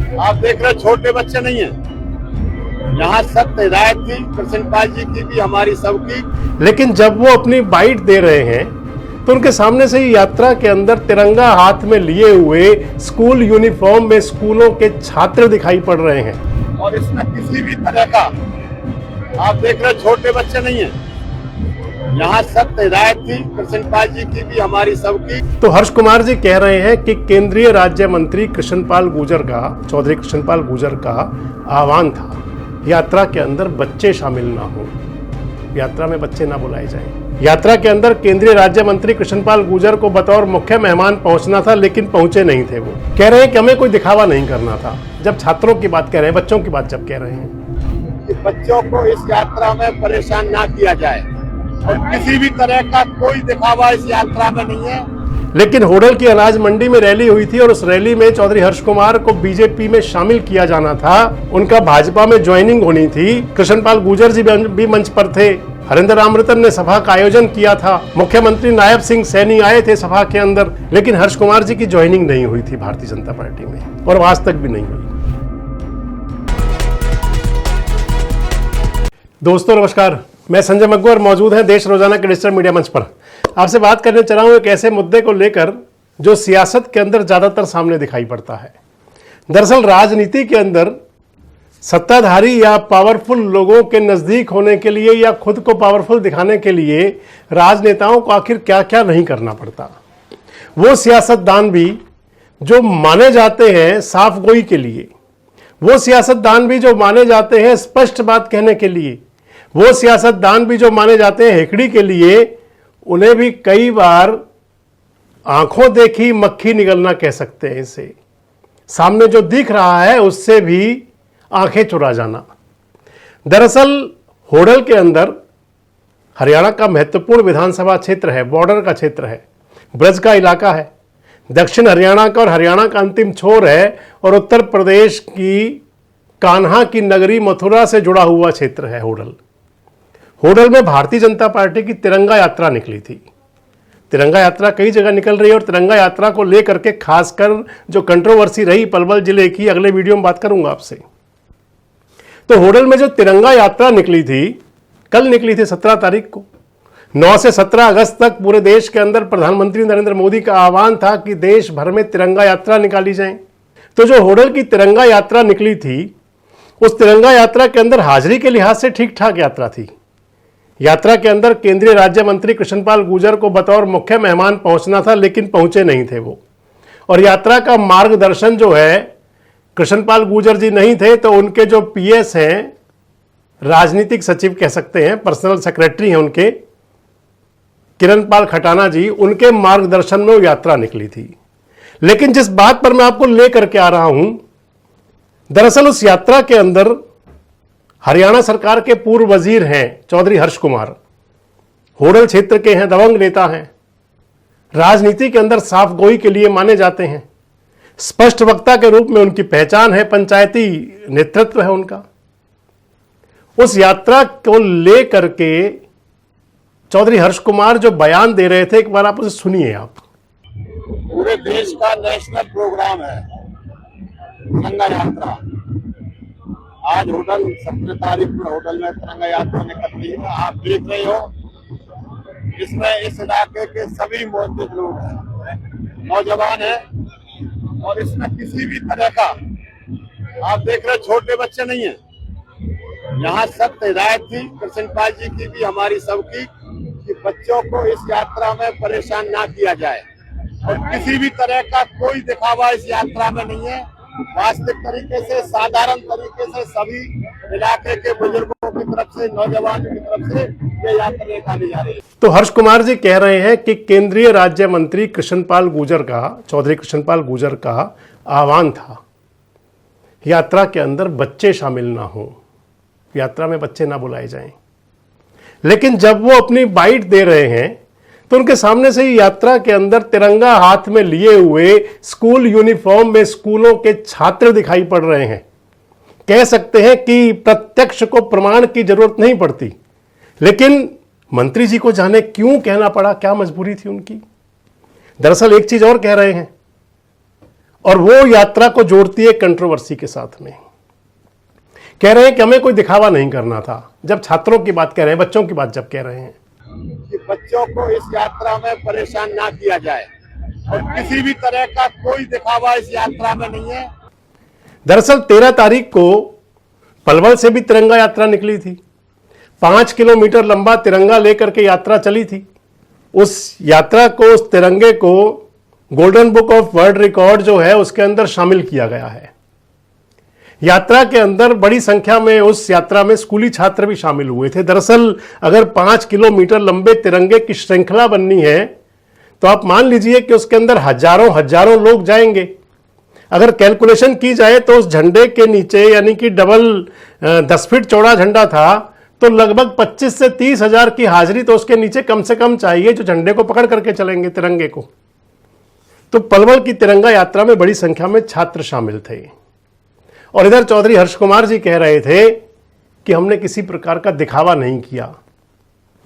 आप देख रहे छोटे बच्चे नहीं है, यहाँ सख्त हिदायत थी कृष्णपाल जी की भी, हमारी सबकी। लेकिन जब वो अपनी बाइट दे रहे हैं तो उनके सामने से ही यात्रा के अंदर तिरंगा हाथ में लिए हुए स्कूल यूनिफॉर्म में स्कूलों के छात्र दिखाई पड़ रहे हैं। और इसमें किसी भी तरह का, आप देख रहे छोटे बच्चे नहीं है, यहाँ सख्त हिदायत थी कृष्णपाल जी की भी, हमारी सबकी। तो हर्ष कुमार जी कह रहे हैं कि केंद्रीय राज्य मंत्री कृष्णपाल गुर्जर का, चौधरी कृष्णपाल गुर्जर का आह्वान था यात्रा के अंदर बच्चे शामिल ना हो, यात्रा में बच्चे ना बुलाए जाएं। यात्रा के अंदर केंद्रीय राज्य मंत्री कृष्णपाल गुर्जर को बतौर मुख्य मेहमान पहुंचना था, लेकिन पहुंचे नहीं थे। वो कह रहे हैं कि हमें कोई दिखावा नहीं करना था। जब छात्रों की बात कह रहे हैं, बच्चों की बात जब कह रहे हैं कि बच्चों को इस यात्रा में परेशान ना किया जाए और किसी भी तरह का कोई दिखावा इस यात्रा में नहीं है। लेकिन होडल की अनाज मंडी में रैली हुई थी और उस रैली में चौधरी हर्ष कुमार को बीजेपी में शामिल किया जाना था, उनका भाजपा में ज्वाइनिंग होनी थी। कृष्णपाल गुर्जर जी भी मंच पर थे, हरेंद्र रामरतन ने सभा का आयोजन किया था, मुख्यमंत्री नायब सिंह सैनी आए थे सभा के अंदर, लेकिन हर्ष कुमार जी की ज्वाइनिंग नहीं हुई थी भारतीय जनता पार्टी में, और आज तक भी नहीं हुई। दोस्तों नमस्कार, मैं संजय मग्गू, मौजूद हैं देश रोजाना के डिजिटल मीडिया मंच पर। आपसे बात करने चला हूं एक ऐसे मुद्दे को लेकर जो सियासत के अंदर ज्यादातर सामने दिखाई पड़ता है। दरअसल राजनीति के अंदर सत्ताधारी या पावरफुल लोगों के नजदीक होने के लिए या खुद को पावरफुल दिखाने के लिए राजनेताओं को आखिर क्या क्या नहीं करना पड़ता। वो सियासतदान भी जो माने जाते हैं साफ गोई के लिए, वो सियासतदान भी जो माने जाते हैं स्पष्ट बात कहने के लिए, वो सियासतदान भी जो माने जाते हैं हेकड़ी के लिए, उन्हें भी कई बार आंखों देखी मक्खी निगलना कह सकते हैं। इसे सामने जो दिख रहा है उससे भी आंखें चुरा जाना। दरअसल होडल के अंदर हरियाणा का महत्वपूर्ण विधानसभा क्षेत्र है, बॉर्डर का क्षेत्र है, ब्रज का इलाका है, दक्षिण हरियाणा का और हरियाणा का अंतिम छोर है, और उत्तर प्रदेश की कान्हा की नगरी मथुरा से जुड़ा हुआ क्षेत्र है होडल। होडल में भारतीय जनता पार्टी की तिरंगा यात्रा निकली थी। तिरंगा यात्रा कई जगह निकल रही है और तिरंगा यात्रा को लेकर के खासकर जो कंट्रोवर्सी रही पलवल जिले की, अगले वीडियो में बात करूंगा आपसे। तो होडल में जो तिरंगा यात्रा निकली थी, कल निकली थी 17 तारीख को। 9 से 17 अगस्त तक पूरे देश के अंदर प्रधानमंत्री नरेंद्र मोदी का आह्वान था कि देश भर में तिरंगा यात्रा निकाली जाए। तो जो होडल की तिरंगा यात्रा निकली थी, उस तिरंगा यात्रा के अंदर हाजिरी के लिहाज से ठीक ठाक यात्रा थी। यात्रा के अंदर केंद्रीय राज्य मंत्री कृष्णपाल गुर्जर को बतौर मुख्य मेहमान पहुंचना था, लेकिन पहुंचे नहीं थे वो। और यात्रा का मार्गदर्शन जो है, कृष्णपाल गुर्जर जी नहीं थे तो उनके जो पीएस हैं, राजनीतिक सचिव कह सकते हैं, पर्सनल सेक्रेटरी हैं उनके, किरण पाल खटाना जी, उनके मार्गदर्शन में वो यात्रा निकली थी। लेकिन जिस बात पर मैं आपको लेकर के आ रहा हूं, दरअसल उस यात्रा के अंदर हरियाणा सरकार के पूर्व वजीर हैं चौधरी हर्ष कुमार, होडल क्षेत्र के हैं, दबंग नेता हैं, राजनीति के अंदर साफ गोई के लिए माने जाते हैं, स्पष्ट वक्ता के रूप में उनकी पहचान है, पंचायती नेतृत्व है उनका। उस यात्रा को लेकर के चौधरी हर्ष कुमार जो बयान दे रहे थे, एक बार आप उसे सुनिए। आप पूरे देश का नेशनल प्रोग्राम है तिरंगा यात्रा। आज होडल 17 तारीख को होडल में तिरंगा यात्रा निकल रही है। आप देख रहे हो, इसमें इस इलाके के सभी मौजूद लोग हैं, नौजवान हैं, और इसमें किसी भी तरह का, आप देख रहे छोटे बच्चे नहीं है। यहाँ सख्त हिदायत थी कृष्णपाल जी की भी, हमारी सबकी, कि बच्चों को इस यात्रा में परेशान ना किया जाए और किसी भी तरह का कोई दिखावा इस यात्रा में नहीं है। वास्तविक तरीके से, साधारण तरीके से सभी इलाके के बुजुर्गों की तरफ से, नौजवानों की तरफ से ये यात्रा निकाली जा रही है। तो हर्ष कुमार जी कह रहे हैं कि केंद्रीय राज्य मंत्री कृष्णपाल गुर्जर का, चौधरी कृष्णपाल गुर्जर का आह्वान था यात्रा के अंदर बच्चे शामिल ना हो, यात्रा में बच्चे ना बुलाए जाएं। लेकिन जब वो अपनी बाइट दे रहे हैं तो उनके सामने से ही यात्रा के अंदर तिरंगा हाथ में लिए हुए स्कूल यूनिफॉर्म में स्कूलों के छात्र दिखाई पड़ रहे हैं। कह सकते हैं कि प्रत्यक्ष को प्रमाण की जरूरत नहीं पड़ती, लेकिन मंत्री जी को जाने क्यों कहना पड़ा, क्या मजबूरी थी उनकी। दरअसल एक चीज और कह रहे हैं, और वो यात्रा को जोड़ती है कंट्रोवर्सी के साथ में। कह रहे हैं कि हमें कोई दिखावा नहीं करना था। जब छात्रों की बात कह रहे हैं, बच्चों की बात जब कह रहे हैं कि बच्चों को इस यात्रा में परेशान ना किया जाए और किसी भी तरह का कोई दिखावा इस यात्रा में नहीं है। दरअसल 13 तारीख को पलवल से भी तिरंगा यात्रा निकली थी। 5 किलोमीटर लंबा तिरंगा लेकर के यात्रा चली थी। उस यात्रा को, उस तिरंगे को golden book of world record जो है उसके अंदर शामिल किया गया है। यात्रा के अंदर बड़ी संख्या में उस यात्रा में स्कूली छात्र भी शामिल हुए थे। दरअसल अगर 5 किलोमीटर लंबे तिरंगे की श्रृंखला बननी है तो आप मान लीजिए कि उसके अंदर हजारों हजारों लोग जाएंगे। अगर कैलकुलेशन की जाए तो उस झंडे के नीचे, यानी कि डबल 10 फीट चौड़ा झंडा था, तो लगभग 25 से 30 हजार की हाजिरी तो उसके नीचे कम से कम चाहिए, जो झंडे को पकड़ करके चलेंगे, तिरंगे को। तो पलवल की तिरंगा यात्रा में बड़ी संख्या में छात्र शामिल थे। और इधर चौधरी हर्ष कुमार जी कह रहे थे कि हमने किसी प्रकार का दिखावा नहीं किया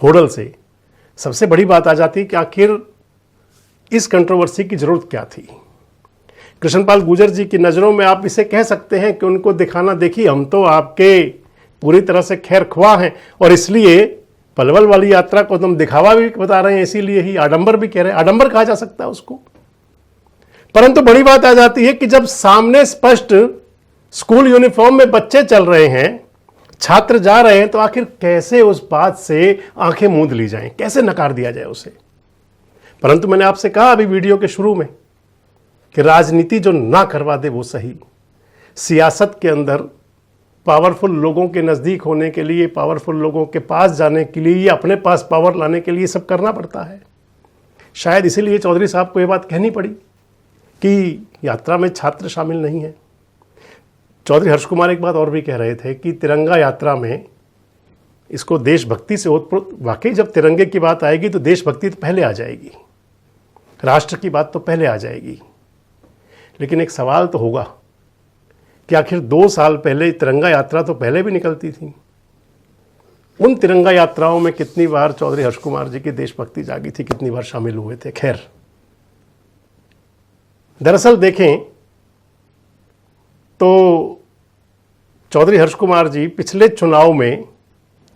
होडल से। सबसे बड़ी बात आ जाती कि आखिर इस कंट्रोवर्सी की जरूरत क्या थी। कृष्णपाल गुर्जर जी की नज़रों में आप इसे कह सकते हैं कि उनको दिखाना, देखिए हम तो आपके पूरी तरह से खैर ख्वाह हैं और इसलिए पलवल वाली यात्रा को तुम दिखावा भी बता रहे हैं, इसीलिए ही आडंबर भी कह रहे हैं। आडंबर कहा जा सकता है उसको। परंतु बड़ी बात आ जाती है कि जब सामने स्पष्ट स्कूल यूनिफॉर्म में बच्चे चल रहे हैं, छात्र जा रहे हैं, तो आखिर कैसे उस बात से आंखें मूंद ली जाएं, कैसे नकार दिया जाए उसे। परंतु मैंने आपसे कहा अभी वीडियो के शुरू में कि राजनीति जो ना करवा दे वो सही। सियासत के अंदर पावरफुल लोगों के नज़दीक होने के लिए, पावरफुल लोगों के पास जाने के लिए या अपने पास पावर लाने के लिए सब करना पड़ता है। शायद इसीलिए चौधरी साहब को ये बात कहनी पड़ी कि यात्रा में छात्र शामिल नहीं है। चौधरी हर्ष कुमार एक बात और भी कह रहे थे कि तिरंगा यात्रा में इसको देशभक्ति से ओतप्रोत, वाकई जब तिरंगे की बात आएगी तो देशभक्ति तो पहले आ जाएगी, राष्ट्र की बात तो पहले आ जाएगी। लेकिन एक सवाल तो होगा कि आखिर 2 साल पहले तिरंगा यात्रा तो पहले भी निकलती थी। उन तिरंगा यात्राओं में कितनी बार चौधरी हर्ष कुमार जी की देशभक्ति जागी थी, कितनी बार शामिल हुए थे। खैर, दरअसल देखें तो चौधरी हर्ष कुमार जी पिछले चुनाव में,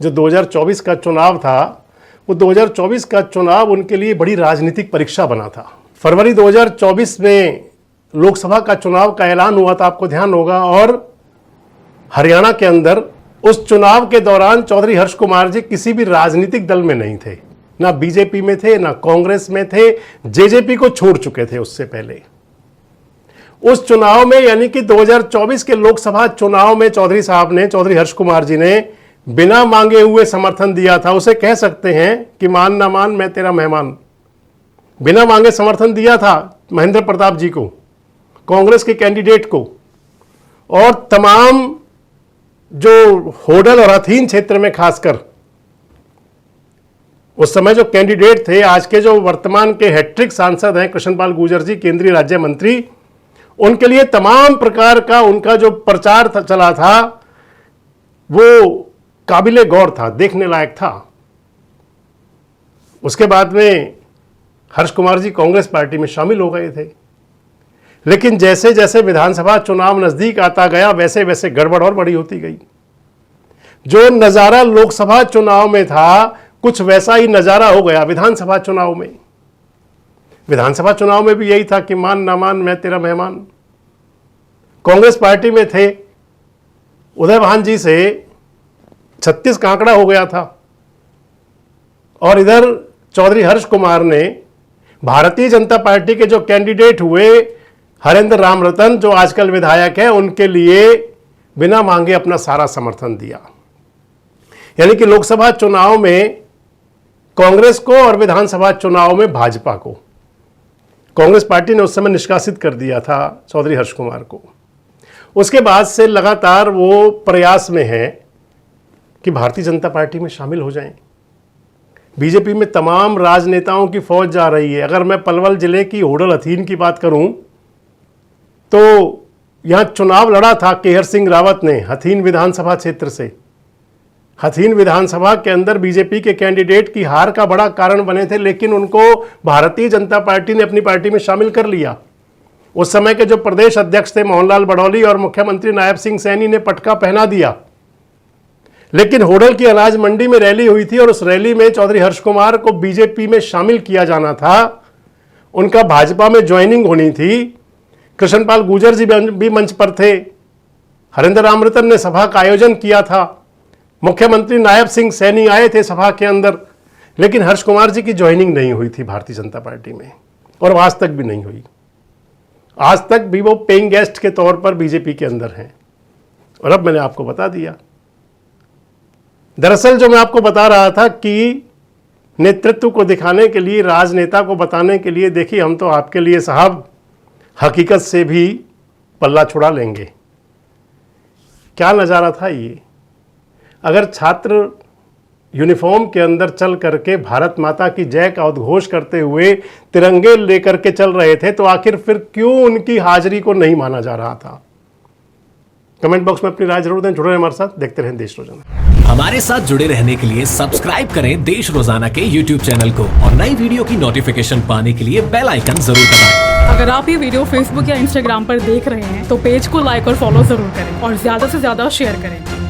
जो 2024 का चुनाव था, वो 2024 का चुनाव उनके लिए बड़ी राजनीतिक परीक्षा बना था। फरवरी 2024 में लोकसभा का चुनाव का ऐलान हुआ था, आपको ध्यान होगा, और हरियाणा के अंदर उस चुनाव के दौरान चौधरी हर्ष कुमार जी किसी भी राजनीतिक दल में नहीं थे, ना बीजेपी में थे, ना कांग्रेस में थे, जेजेपी को छोड़ चुके थे उससे पहले। उस चुनाव में, यानी कि 2024 के लोकसभा चुनाव में चौधरी हर्ष कुमार जी ने बिना मांगे हुए समर्थन दिया था। उसे कह सकते हैं कि मान ना मान मैं तेरा मेहमान। बिना मांगे समर्थन दिया था महेंद्र प्रताप जी को, कांग्रेस के कैंडिडेट को। और तमाम जो होडल और हथीन क्षेत्र में खासकर उस समय जो कैंडिडेट थे, आज के जो वर्तमान के हैट्रिक सांसद हैं कृष्णपाल गुर्जर जी, केंद्रीय राज्य मंत्री, उनके लिए तमाम प्रकार का उनका जो प्रचार चला था वो काबिले गौर था, देखने लायक था। उसके बाद में हर्ष कुमार जी कांग्रेस पार्टी में शामिल हो गए थे। लेकिन जैसे जैसे विधानसभा चुनाव नजदीक आता गया, वैसे वैसे गड़बड़ और बड़ी होती गई। जो नजारा लोकसभा चुनाव में था, कुछ वैसा ही नजारा हो गया विधानसभा चुनाव में। विधानसभा चुनाव में भी यही था कि मान ना मान मैं तेरा मेहमान। कांग्रेस पार्टी में थे, उदय भान जी से 36 का आंकड़ा हो गया था। और इधर चौधरी हर्ष कुमार ने भारतीय जनता पार्टी के जो कैंडिडेट हुए, हरेंद्र राम रतन, जो आजकल विधायक है, उनके लिए बिना मांगे अपना सारा समर्थन दिया। यानी कि लोकसभा चुनाव में कांग्रेस को और विधानसभा चुनाव में भाजपा को। कांग्रेस पार्टी ने उस समय निष्कासित कर दिया था चौधरी हर्ष कुमार को। उसके बाद से लगातार वो प्रयास में है कि भारतीय जनता पार्टी में शामिल हो जाएं। बीजेपी में तमाम राजनेताओं की फौज जा रही है। अगर मैं पलवल जिले की होडल हथीन की बात करूं तो यहां चुनाव लड़ा था केहर सिंह रावत ने हथीन विधानसभा क्षेत्र से। हथीन विधानसभा के अंदर बीजेपी के कैंडिडेट की हार का बड़ा कारण बने थे, लेकिन उनको भारतीय जनता पार्टी ने अपनी पार्टी में शामिल कर लिया। उस समय के जो प्रदेश अध्यक्ष थे मोहनलाल बड़ौली और मुख्यमंत्री नायब सिंह सैनी ने पटका पहना दिया। लेकिन होडल की अनाज मंडी में रैली हुई थी और उस रैली में चौधरी हर्ष कुमार को बीजेपी में शामिल किया जाना था, उनका भाजपा में ज्वाइनिंग होनी थी। कृष्णपाल गुर्जर जी भी मंच पर थे, हरिंदर रामरतन ने सभा का आयोजन किया था, मुख्यमंत्री नायब सिंह सैनी आए थे सभा के अंदर, लेकिन हर्ष कुमार जी की ज्वाइनिंग नहीं हुई थी भारतीय जनता पार्टी में, और आज तक भी नहीं हुई। आज तक भी वो पेइंग गेस्ट के तौर पर बीजेपी के अंदर हैं। और अब मैंने आपको बता दिया। दरअसल जो मैं आपको बता रहा था कि नेतृत्व को दिखाने के लिए, राजनेता को बताने के लिए, देखिए हम तो आपके लिए साहब हकीकत से भी पल्ला छुड़ा लेंगे। क्या नज़ारा था ये। अगर छात्र यूनिफॉर्म के अंदर चल करके भारत माता की जय का उद्घोष करते हुए तिरंगे लेकर के चल रहे थे, तो आखिर फिर क्यों उनकी हाजिरी को नहीं माना जा रहा था? कमेंट बॉक्स में अपनी राय जरूर दें। जुड़े रहें हमारे साथ, देखते रहें देश रोजाना। हमारे साथ जुड़े रहने के लिए सब्सक्राइब करें देश रोजाना के YouTube चैनल को और नई वीडियो की नोटिफिकेशन पाने के लिए बेल आइकन जरूर दबाएं। अगर आप ये वीडियो Facebook या Instagram पर देख रहे हैं तो पेज को लाइक और फॉलो जरूर करें और ज्यादा से ज्यादा शेयर करें।